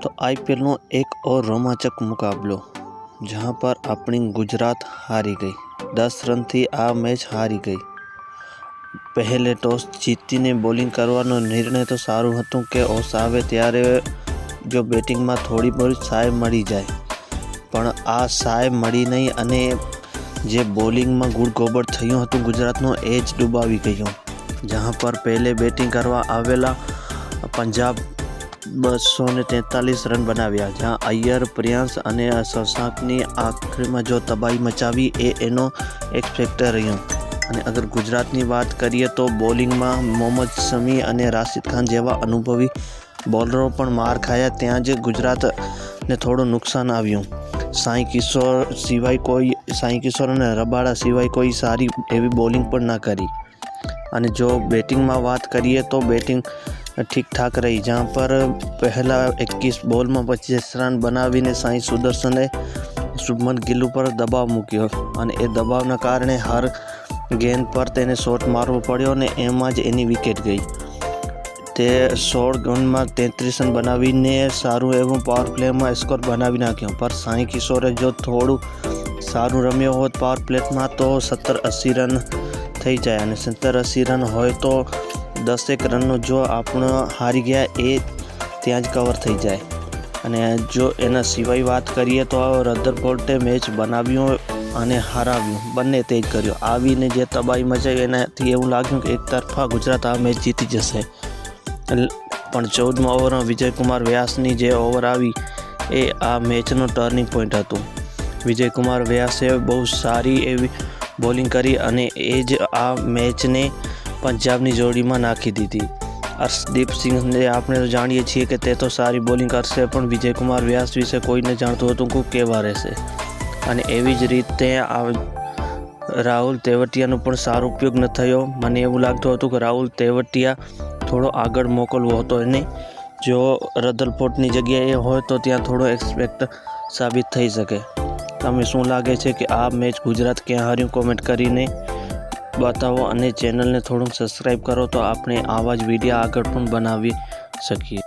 तो IPL no एक और रोमांचक मुकाबलो जहां पर अपनी गुजरात हारी गई। 10 रन थी आ मैच हारी गई। पहले टॉस जीतीने बॉलिंग करवानो निर्णय तो सारू हतुं के ओस आवे त्यारे जो बेटिंग में थोड़ी बहुत साय मળી जाए, पण आ साय मળી नहीं अने जे बॉलिंग में गुड़ गोबर थयुं हतुं गुजरातनो एज डूबावी गयो। जहां पर पहले बेटिंग करवा आवेला पंजाब 243 रन बनाव्या, जहाँ अय्यर, प्रियांश अने शशांकनी आखिर में जो तबाही मचावी एनो एक फैक्टर रह्यो। अने अगर गुजरातनी बात करिए तो बॉलिंग में मोहम्मद शमी अने राशिद खान जेवा अनुभवी बॉलरों पण मार खाया, त्यां ज गुजरात ने थोड़ो नुकसान आव्युं। साई किशोर अने रबाड़ा सिवाय कोई सारी एवी बॉलिंग पण ना करी। अने जो बैटिंग में बात करिए तो बैटिंग ठीक ठाक रही, जहाँ पर पहला 21 बॉल में 25 रन बनावीने साई सुदर्शने शुभमन गिल पर दबाव मूक्यो अने ए दबावना कारणे हर गेंद पर तेने शॉट मारवो पड्यो ने एमां ज एनी विकेट गई। ते 16 गन में 33 रन बनावीने सारू एवं पावर प्ले में स्कोर बनावी नाख्यो। पर साई किशोरे जो थोड़ू सारू रम्यो होत पावर प्ले में तो 70-80 रन थई जाए, अने 70-80 रन होय तो 10 रननो जो आपणो हारी गया ए त्यां ज कवर थई जाए। अने जो एना सिवाय बात करिए तो रदरफोर्डे मैच बनाव्यो अने हराव्यो, बंने तेज कर्यो। आवीने जे तबाही मचावी एनाथी एवुं लाग्युं के एक तरफा गुजरात आ मैच जीती जशे, पण 14मा ओवरमां विजय कुमार व्यासनी जे ओवर आवी ए आ मैचनो टर्निंग पॉइंट हतुं। विजय कुमार व्यासे बहुत सारी एवी बॉलिंग करी अने ए ज आ मैचने पंजाबनी जोड़ी में नाखी दीधी। अर्शदीप सिंह ने आपने तो जाणीए छीए कि ते तो सारी बॉलिंग करशे, पण विजय कुमार व्यास विषे कोई ने जाणतुं हतुं के केवा रहेशे। अने एवी ज रीते राहुल तेवटियानो पण सारो उपयोग न थयो। मने एवुं लागतुं हतुं कि राहुल तेवटिया थोड़ो आगळ मोकलवो हतो एने, जो रदरफोर्डनी जग्याए होय तो त्यां थोड़ो एक्सपेक्ट साबित थई शके। तमे शुं लागे छे कि आ मैच गुजरात क्यां हार्युं कॉमेंट करीने बतावो अने चेनल ने थोड़ुं सब्सक्राइब करो तो आपणे आवा ज विडियो आगळ पण बनावी सकीए।